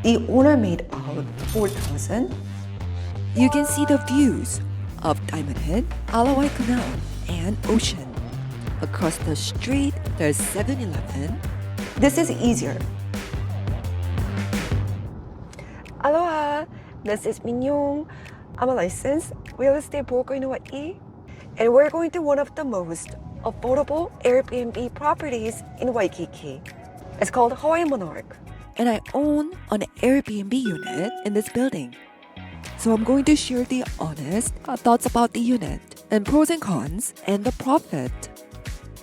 The owner made out 4,000. You can see the views of Diamond Head, Aloha Canal, and ocean. Across the street, there's 7-Eleven. This is easier. Aloha, this is Yong. I'm a licensed real estate broker in Hawaii, and we're going to one of the most affordable Airbnb properties in Waikiki. It's called Hawaiian Monarch. And I own an Airbnb unit in this building. So I'm going to share the honest thoughts about the unit and pros and cons and the profit.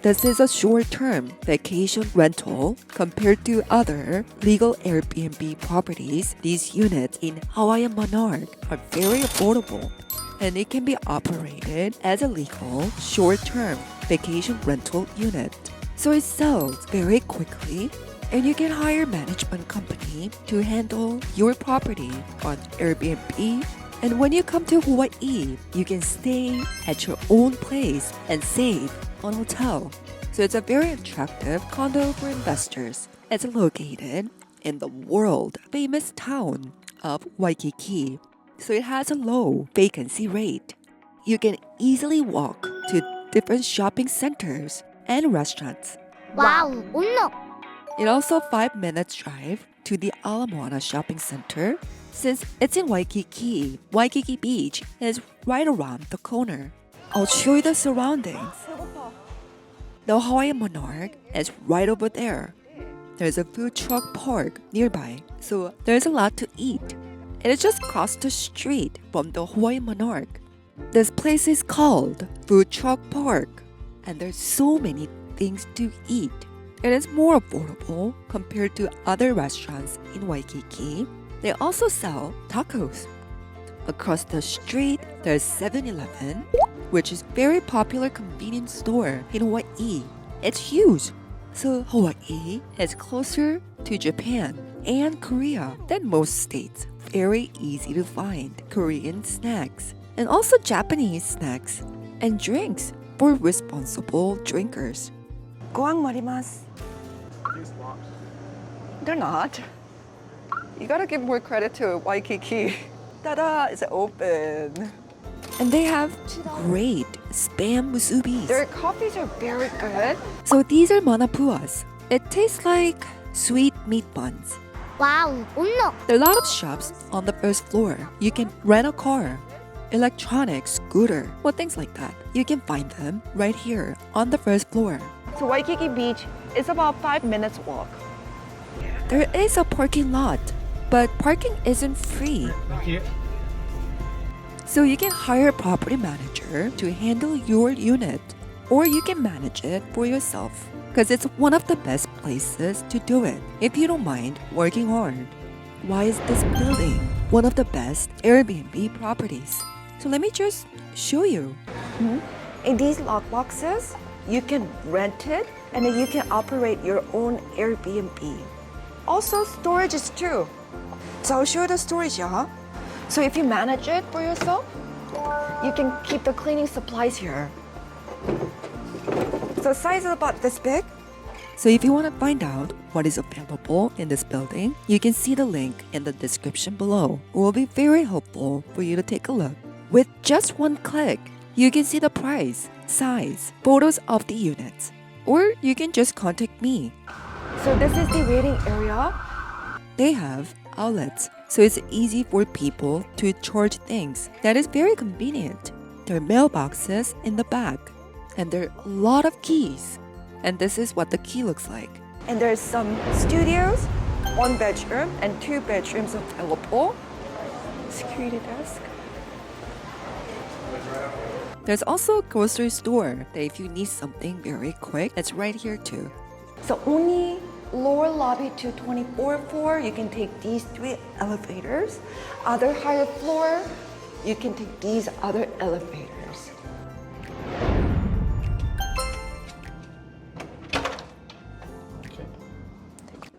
This is a short-term vacation rental compared to other legal Airbnb properties. These units in Hawaiian Monarch are very affordable, and it can be operated as a legal short-term vacation rental unit. So it sells very quickly, and you can hire management company to handle your property on Airbnb. And when you come to Hawaii, you can stay at your own place and save on hotel. So it's a very attractive condo for investors. It's located in the world famous town of Waikiki. So it has a low vacancy rate. You can easily walk to different shopping centers and restaurants. Wow, uno. It also 5 minutes drive to the Aloha shopping center. Since it's in Waikiki, Waikiki Beach is right around the corner. I'll show you the surroundings. The Hawaiian Monarch is right over there. There's a food truck park nearby, so there's a lot to eat. It is just across the street from the Hawaiian Monarch. This place is called Food Truck Park, and there's so many things to eat. It is more affordable compared to other restaurants in Waikiki. They also sell tacos. Across the street, there's 7-Eleven, which is very popular convenience store in Hawaii. It's huge. So Hawaii is closer to Japan and Korea than most states. Very easy to find Korean snacks and also Japanese snacks and drinks for responsible drinkers. 고항 마리마스. They're not. You gotta give more credit to Waikiki. Ta-da! It's open. And they have great spam musubis. Their coffees are very good. So these are manapuas. It tastes like sweet meat buns. Wow, uno. There are a lot of shops on the first floor. You can rent a car, electronic scooter, or things like that. You can find them right here on the first floor. So Waikiki Beach is about 5 minutes walk. There is a parking lot, but parking isn't free. So you can hire a property manager to handle your unit, or you can manage it for yourself, because it's one of the best places to do it if you don't mind working hard. Why is this building one of the best Airbnb properties? So let me just show you. In these lockboxes, you can rent it and then you can operate your own Airbnb. Also, storage is too. So I'll show you the storage, yeah? So if you manage it for yourself, you can keep the cleaning supplies here. So size is about this big. So if you want to find out what is available in this building, you can see the link in the description below. It will be very helpful for you to take a look. With just one click, you can see the price, size, photos of the units, or you can just contact me. So this is the waiting area. They have outlets, so it's easy for people to charge things. That is very convenient. There are mailboxes in the back, and there are a lot of keys. And this is what the key looks like. And there's some studios, 1 bedroom and 2 bedrooms available. Security desk. There's also a grocery store that if you need something very quick, it's right here too. So only lower lobby to 24th floor, you can take these 3 elevators. Other higher floor, you can take these other elevators.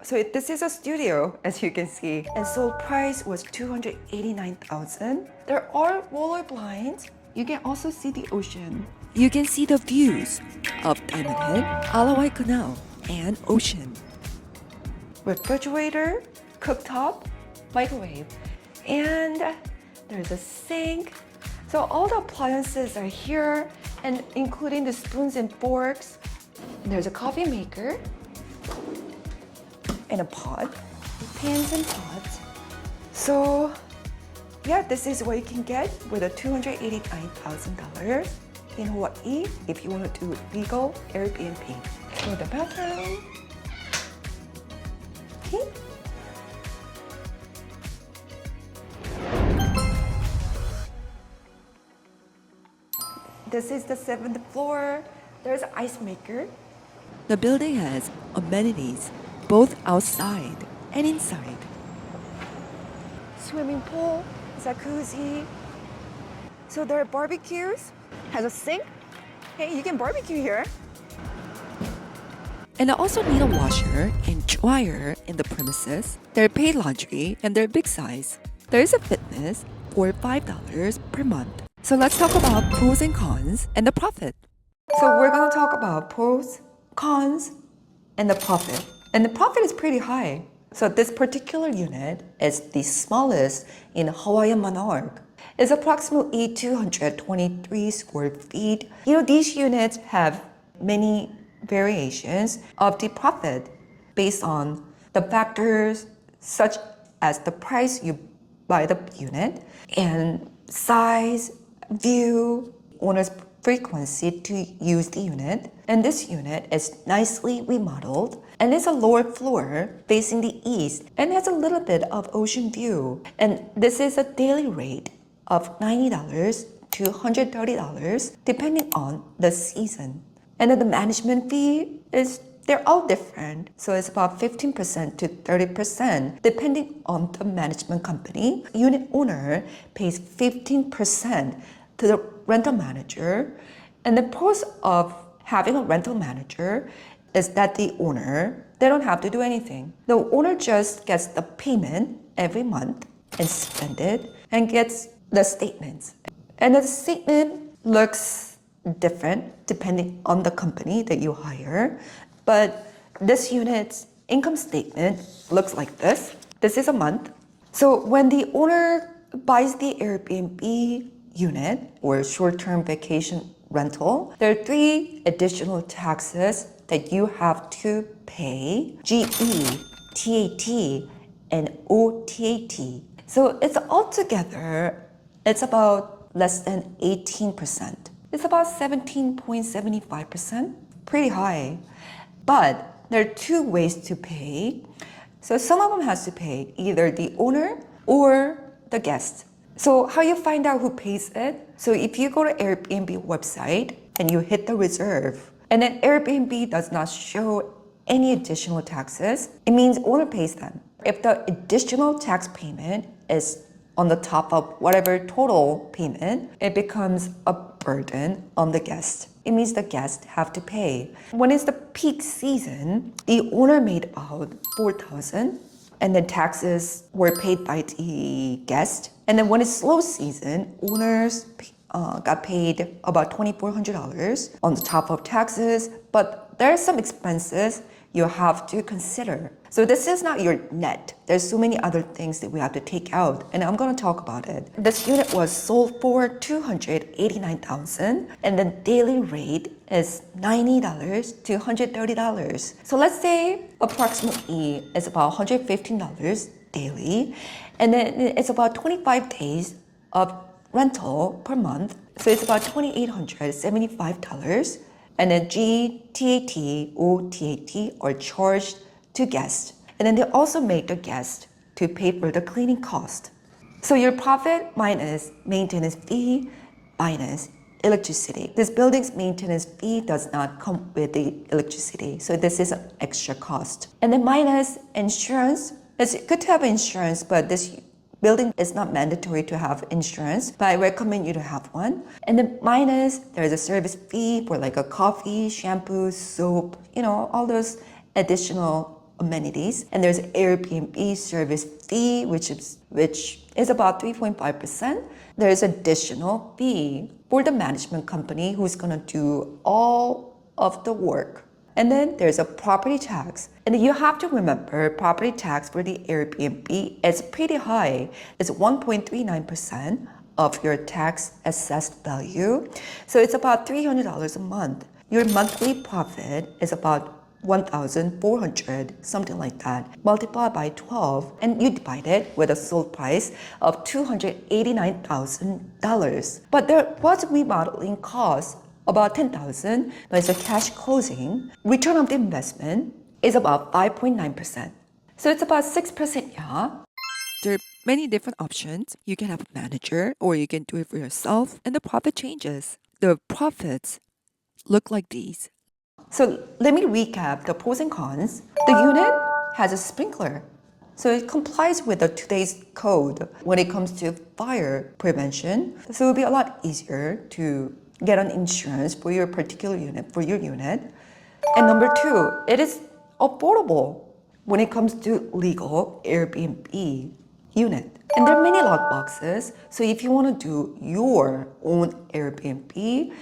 So this is a studio, as you can see. And so price was $289,000. There are roller blinds. You can also see the ocean. You can see the views of Diamond Head, Aloha Canal, and ocean. Refrigerator, cooktop, microwave. And there's a sink. So all the appliances are here, and including the spoons and forks. There's a coffee maker and a pot, pans and pots. So yeah, this is what you can get with a $289,000 in Hawaii if you want to do legal Airbnb. So the bathroom. Okay. This is the 7th floor. There's an ice maker. The building has amenities both outside and inside. Swimming pool, jacuzzi. So there are barbecues. Has a sink. Hey, you can barbecue here. And I also need a washer and dryer in the premises. There are paid laundry and they're big size. There is a fitness for $5 per month. So let's talk about pros and cons and the profit. So we're gonna talk about pros, cons, and the profit. And the profit is pretty high. So this particular unit is the smallest in Hawaiian Monarch. It's approximately 223 square feet. You know, these units have many variations of the profit based on the factors such as the price you buy the unit and size, view, owner's frequency to use the unit. And this unit is nicely remodeled and it's a lower floor facing the east and has a little bit of ocean view. And this is a daily rate of $90 to $130 depending on the season. And then the management fee they're all different. So it's about 15% to 30% depending on the management company. Unit owner pays 15% to the rental manager. And the pros of having a rental manager is that the owner, they don't have to do anything. The owner just gets the payment every month and spend it and gets the statements. And the statement looks different depending on the company that you hire. But this unit's income statement looks like this. This is a month. So when the owner buys the Airbnb unit or short-term vacation rental, there are 3 additional taxes that you have to pay: GE, TAT, and OTAT. So it's altogether, it's about less than 18%. It's about 17.75%, pretty high. But there are 2 ways to pay. So some of them has to pay either the owner or the guest. So how you find out who pays it? So if you go to Airbnb website and you hit the reserve, and then Airbnb does not show any additional taxes, it means owner pays them. If the additional tax payment is on the top of whatever total payment, it becomes a burden on the guest. It means the guests have to pay. When it's the peak season, the owner made about $4,000 and then taxes were paid by the guest. And then when it's slow season, owners got paid about $2,400 on the top of taxes, but there are some expenses you have to consider. So this is not your net. There's so many other things that we have to take out, and I'm gonna talk about it. This unit was sold for $289,000, and the daily rate is $90 to $130. So let's say approximately it's about $115 daily, and then it's about 25 days of rental per month. So it's about $2,875. And then G, TAT, OTAT are charged to guests. And then they also make the guest to pay for the cleaning cost. So your profit minus maintenance fee minus electricity. This building's maintenance fee does not come with the electricity. So this is an extra cost. And then minus insurance. It's good to have insurance, but this building is not mandatory to have insurance, but I recommend you to have one. And then minus, there's a service fee for like a coffee, shampoo, soap, all those additional amenities. And there's Airbnb service fee, which is about 3.5%. There's additional fee for the management company who's gonna do all of the work. And then there's a property tax. And you have to remember property tax for the Airbnb is pretty high. It's 1.39% of your tax assessed value. So it's about $300 a month. Your monthly profit is about 1,400, something like that. Multiply by 12 and you divide it with a sold price of $289,000. But there was remodeling cost about 10,000, but it's a cash closing. Return of the investment is about 5.9%. So it's about 6%, yeah. There are many different options. You can have a manager or you can do it for yourself and the profit changes. The profits look like these. So let me recap the pros and cons. The unit has a sprinkler. So it complies with the today's code when it comes to fire prevention. So it'll be a lot easier to get an insurance for your particular unit, for your unit. And number two, it is affordable when it comes to legal Airbnb unit. And there are many lockboxes. So if you want to do your own Airbnb,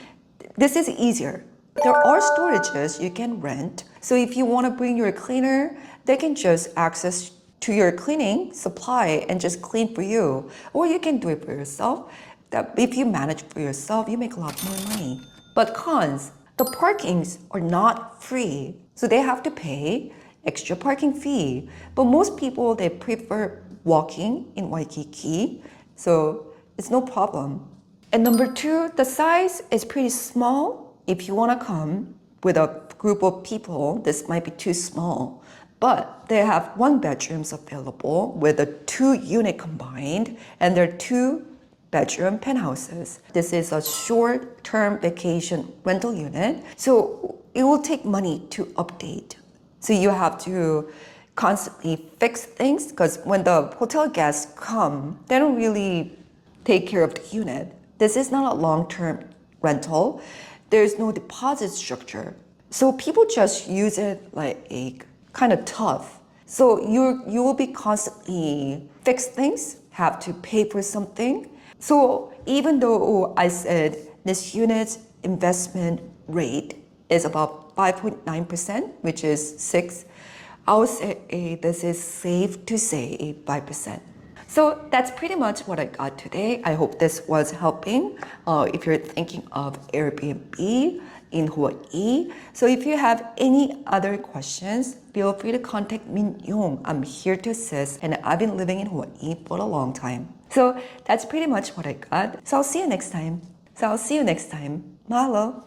this is easier. There are storages you can rent. So if you want to bring your cleaner, they can just access to your cleaning supply and just clean for you. Or you can do it for yourself. That if you manage for yourself, you make a lot more money. But cons, the parkings are not free. So they have to pay extra parking fee. But most people, they prefer walking in Waikiki. So it's no problem. And number two, the size is pretty small. If you want to come with a group of people, this might be too small. But they have 1 bedrooms available with a 2-unit combined, and there are 2-bedroom penthouses. This is a short-term vacation rental unit, so it will take money to update. So you have to constantly fix things because when the hotel guests come, they don't really take care of the unit. This is not a long-term rental. There's no deposit structure. So people just use it like a kind of tough. So you will be constantly fix things, have to pay for something. So even though I said this unit's investment rate is about 5.9%, which is 6, I would say this is safe to say 5%. So that's pretty much what I got today. I hope this was helping if you're thinking of Airbnb in Hawaii. So if you have any other questions, feel free to contact me, Yong. I'm here to assist and I've been living in Hawaii for a long time. So that's pretty much what I got. So I'll see you next time. Mahalo.